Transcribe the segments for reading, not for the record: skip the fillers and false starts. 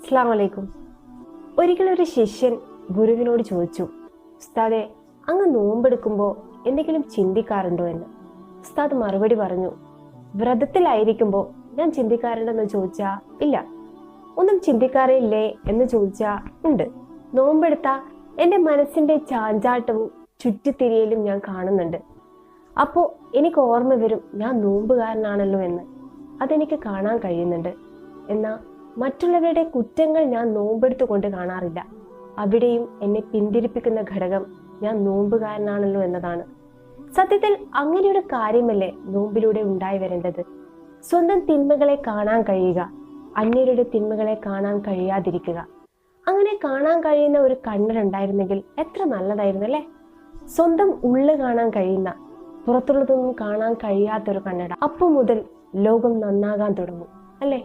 അസ്സലാമു അലൈക്കും. ഒരിക്കലൊരു ശിഷ്യൻ ഗുരുവിനോട് ചോദിച്ചു, ഉസ്താദെ, അങ്ങ് നോമ്പെടുക്കുമ്പോൾ എന്തെങ്കിലും ചിന്തിക്കാറുണ്ടോ എന്ന്. ഉസ്താദ് മറുപടി പറഞ്ഞു, വ്രതത്തിലായിരിക്കുമ്പോൾ ഞാൻ ചിന്തിക്കാറുണ്ടെന്ന് ചോദിച്ചാ ഇല്ല. ഒന്നും ചിന്തിക്കാറേ ഇല്ലേ എന്ന് ചോദിച്ചാ ഉണ്ട്. നോമ്പെടുത്താ എൻ്റെ മനസ്സിന്റെ ചാഞ്ചാട്ടവും ചുറ്റിത്തിരിയലും ഞാൻ കാണുന്നുണ്ട്. അപ്പോൾ എനിക്ക് ഓർമ്മ വരും, ഞാൻ നോമ്പുകാരനാണല്ലോ എന്ന്. അതെനിക്ക് കാണാൻ കഴിയുന്നുണ്ട്. എന്നാൽ മറ്റുള്ളവരുടെ കുറ്റങ്ങൾ ഞാൻ നോമ്പെടുത്തുകൊണ്ട് കാണാറില്ല. അവിടെയും എന്നെ പിന്തിരിപ്പിക്കുന്ന ഘടകം ഞാൻ നോമ്പുകാരനാണല്ലോ എന്നതാണ്. സത്യത്തിൽ അങ്ങനെയൊരു കാര്യമല്ലേ നോമ്പിലൂടെ ഉണ്ടായി വരേണ്ടത്? സ്വന്തം തിന്മകളെ കാണാൻ കഴിയുക, അന്യരുടെ തിന്മകളെ കാണാൻ കഴിയാതിരിക്കുക. അങ്ങനെ കാണാൻ കഴിയുന്ന ഒരു കണ്ണുണ്ടായിരുന്നെങ്കിൽ എത്ര നല്ലതായിരുന്നു അല്ലേ? സ്വന്തം ഉള്ളു കാണാൻ കഴിയുന്ന, പുറത്തുള്ളതൊന്നും കാണാൻ കഴിയാത്തൊരു കണ്ണട. അപ്പു മുതൽ ലോകം നന്നാകാൻ തുടങ്ങും അല്ലേ?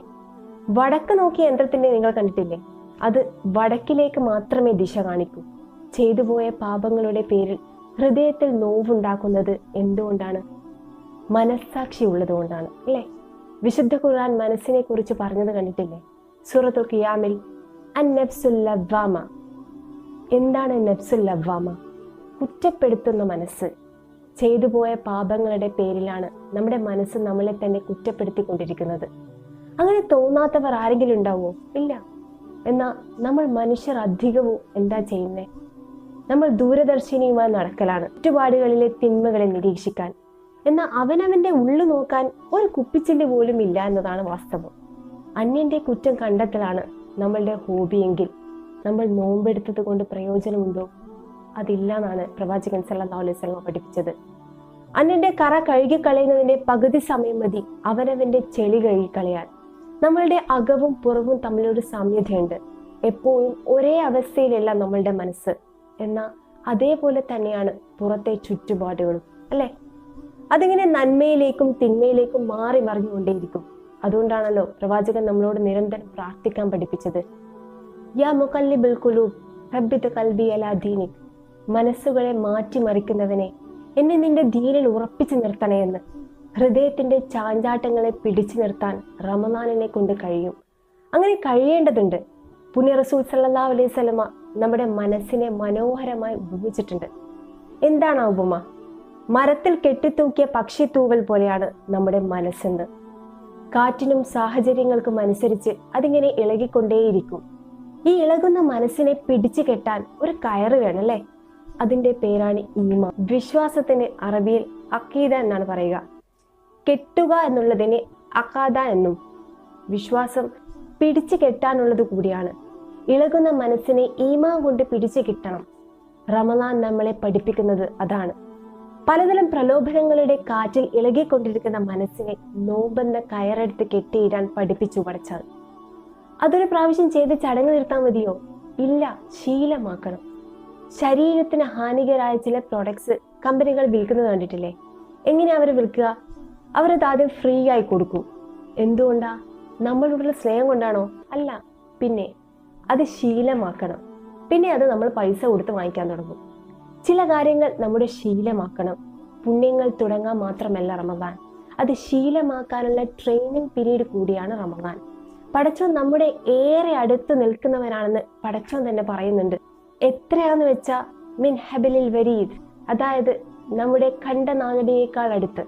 വടക്ക് നോക്കിയ യന്ത്രത്തിന്റെ നിങ്ങൾ കണ്ടിട്ടില്ലേ? അത് വടക്കിലേക്ക് മാത്രമേ ദിശ കാണിക്കൂ. ചെയ്തുപോയ പാപങ്ങളുടെ പേരിൽ ഹൃദയത്തിൽ നോവുണ്ടാക്കുന്നത് എന്തുകൊണ്ടാണ്? മനസ്സാക്ഷി ഉള്ളതുകൊണ്ടാണ് അല്ലേ? വിശുദ്ധ ഖുർആൻ മനസ്സിനെ കുറിച്ച് പറഞ്ഞത് കണ്ടിട്ടില്ലേ? സൂറത്തുൽ ഖിയാമിൽ അൻ-നഫ്സുൽ ലവ്വാമ. എന്താണ് നഫ്സുൽ ലവ്വാമ? കുറ്റപ്പെടുത്തുന്ന മനസ്സ്. ചെയ്തുപോയ പാപങ്ങളുടെ പേരിലാണ് നമ്മുടെ മനസ്സ് നമ്മളെ തന്നെ കുറ്റപ്പെടുത്തിക്കൊണ്ടിരിക്കുന്നത്. അങ്ങനെ തോന്നാത്തവർ ആരെങ്കിലും ഉണ്ടാവോ? ഇല്ല. എന്നാൽ നമ്മൾ മനുഷ്യർ അധികവും എന്താ ചെയ്യുന്നേ? നമ്മൾ ദൂരദർശിനിയുമായി നടക്കലാണ്, ചുറ്റുപാടുകളിലെ തിന്മകളെ നിരീക്ഷിക്കാൻ. എന്നാൽ അവനവന്റെ ഉള്ളു നോക്കാൻ ഒരു കുപ്പിച്ചില്ല് പോലും ഇല്ല എന്നതാണ് വാസ്തവം. അന്യന്റെ കുറ്റം കണ്ടെത്തലാണ് നമ്മളുടെ ഹോബിയെങ്കിൽ നമ്മൾ നോമ്പെടുത്തത് കൊണ്ട് പ്രയോജനമുണ്ടോ? അതില്ല എന്നാണ് പ്രവാചകൻ സല്ലല്ലാഹു അലൈഹി വസല്ലം പഠിപ്പിച്ചത്. അന്യന്റെ കറ കഴുകിക്കളയുന്നതിന്റെ പകുതി സമയം മതി അവനവന്റെ ചെളി കഴുകിക്കളയാൻ. നമ്മളുടെ അകവും പുറവും തമ്മിലൊരു സാമ്യതയുണ്ട്. എപ്പോഴും ഒരേ അവസ്ഥയിലല്ല നമ്മളുടെ മനസ്സ്. എന്നാൽ അതേപോലെ തന്നെയാണ് പുറത്തെ ചുറ്റുപാടുകളും അല്ലെ? അതിങ്ങനെ നന്മയിലേക്കും തിന്മയിലേക്കും മാറി മറിഞ്ഞുകൊണ്ടേയിരിക്കും. അതുകൊണ്ടാണല്ലോ പ്രവാചകൻ നമ്മളോട് നിരന്തരം പ്രാർത്ഥിക്കാൻ പഠിപ്പിച്ചത്. യാ മുഖല്ലിബുൽ ഖുലൂബ് സബ്ബിത് ഖൽബി അലാ ദീനിക്. മനസ്സുകളെ മാറ്റിമറിക്കുന്നവനെ, എന്നെ നിന്റെ ദീനിൽ ഉറപ്പിച്ചു നിർത്തണേ എന്ന്. ഹൃദയത്തിന്റെ ചാഞ്ചാട്ടങ്ങളെ പിടിച്ചു നിർത്താൻ റമദാനിനെ കൊണ്ട് കഴിയും. അങ്ങനെ കഴിയേണ്ടതുണ്ട്. പുണ്യ റസൂൽ സല്ലല്ലാഹു അലൈഹി വസല്ലമ നമ്മുടെ മനസ്സിനെ മനോഹരമായി ഉപമിച്ചിട്ടുണ്ട്. എന്താണ് ആ ഉപമ? മരത്തിൽ കെട്ടിത്തൂക്കിയ പക്ഷിത്തൂവൽ പോലെയാണ് നമ്മുടെ മനസ്സെന്ന്. കാറ്റിനും സാഹചര്യങ്ങൾക്കും അനുസരിച്ച് അതിങ്ങനെ ഇളകിക്കൊണ്ടേയിരിക്കും. ഈ ഇളകുന്ന മനസ്സിനെ പിടിച്ചു കെട്ടാൻ ഒരു കയറ് വേണമല്ലേ? അതിന്റെ പേരാണ് ഈമാൻ. വിശ്വാസത്തിന് അറബിയിൽ അഖീദ എന്നാണ് പറയുക. കെട്ടുക എന്നുള്ളതിന് അഖാദ എന്നും. വിശ്വാസം പിടിച്ചു കെട്ടാനുള്ളത് കൂടിയാണ്. ഇളകുന്ന മനസ്സിനെ ഈമാൻ കൊണ്ട് പിടിച്ചു കിട്ടണം. റമദാൻ നമ്മളെ പഠിപ്പിക്കുന്നത് അതാണ്. പലതരം പ്രലോഭനങ്ങളുടെ കാറ്റിൽ ഇളകിക്കൊണ്ടിരിക്കുന്ന മനസ്സിനെ നോമ്പെന്ന കയറെടുത്ത് കെട്ടിയിടാൻ പഠിപ്പിച്ചു പഠിച്ചാൽ. അതൊരു പ്രാവശ്യം ചെയ്ത് ചടങ്ങ് നിർത്താൻ മതിയോ? ഇല്ല, ശീലമാക്കണം. ശരീരത്തിന് ഹാനികരായ ചില പ്രോഡക്ട്സ് കമ്പനികൾ വിൽക്കുന്നത് കണ്ടിട്ടില്ലേ? എങ്ങനെയാ അവർ വിൽക്കുക? അവരത് ആദ്യം ഫ്രീ ആയി കൊടുക്കും. എന്തുകൊണ്ടാ? നമ്മളോടുള്ള സ്നേഹം കൊണ്ടാണോ? അല്ല. പിന്നെ അത് ശീലമാക്കണം. പിന്നെ അത് നമ്മൾ പൈസ കൊടുത്ത് വാങ്ങിക്കാൻ തുടങ്ങും. ചില കാര്യങ്ങൾ നമ്മുടെ ശീലമാക്കണം. പുണ്യങ്ങൾ തുടങ്ങാൻ മാത്രമല്ല റമദാൻ, അത് ശീലമാക്കാനുള്ള ട്രെയിനിങ് പീരീഡ് കൂടിയാണ് റമദാൻ. പടച്ചോൻ നമ്മുടെ ഏറെ അടുത്ത് നിൽക്കുന്നവനാണെന്ന് പടച്ചോൻ തന്നെ പറയുന്നുണ്ട്. എത്രയാന്ന് വെച്ചാ മിൻ ഹബിലിൽ വരീദ്, അതായത് നമ്മുടെ കണ്ടനാഗടിയേക്കാൾ അടുത്ത്.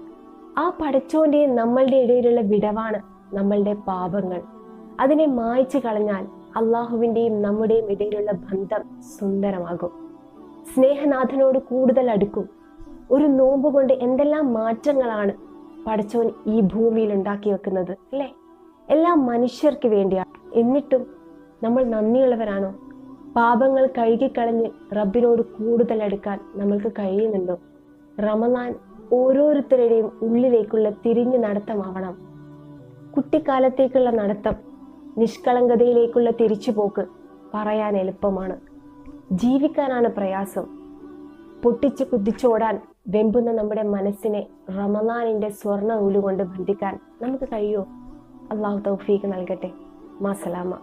ആ പടച്ചോന്റെയും നമ്മളുടെ ഇടയിലുള്ള വിടവാണ് നമ്മളുടെ പാപങ്ങൾ. അതിനെ മായ്ച്ചു കളഞ്ഞാൽ അള്ളാഹുവിന്റെയും നമ്മുടെയും ഇടയിലുള്ള ബന്ധം സുന്ദരമാകും. സ്നേഹനാഥനോട് കൂടുതൽ അടുക്കും. ഒരു നോമ്പ് കൊണ്ട് എന്തെല്ലാം മാറ്റങ്ങളാണ് പടച്ചോൻ ഈ ഭൂമിയിൽ ഉണ്ടാക്കി വെക്കുന്നത് അല്ലേ? എല്ലാം മനുഷ്യർക്ക് വേണ്ടിയാണ്. എന്നിട്ടും നമ്മൾ നന്ദിയുള്ളവരാണോ? പാപങ്ങൾ കഴുകിക്കളഞ്ഞ് റബ്ബിനോട് കൂടുതൽ അടുക്കാൻ നമ്മൾക്ക് കഴിയുന്നുണ്ടോ? റമദാൻ ഓരോരുത്തരുടെയും ഉള്ളിലേക്കുള്ള തിരിഞ്ഞു നടത്തമാവണം. കുട്ടിക്കാലത്തേക്കുള്ള നടത്തം, നിഷ്കളങ്കതയിലേക്കുള്ള തിരിച്ചുപോക്ക് പറയാൻ എളുപ്പമാണ്, ജീവിക്കാനാണ് പ്രയാസം. പൊട്ടിച്ച് കുതിച്ചോടാൻ വെമ്പുന്ന നമ്മുടെ മനസ്സിനെ റമദാനിന്റെ സ്വർണ്ണ നൂലുകൊണ്ട് ബന്ധിക്കാൻ നമുക്ക് കഴിയുമോ? അള്ളാഹു തൗഫീഖ് നൽകട്ടെ. മാസലാമ.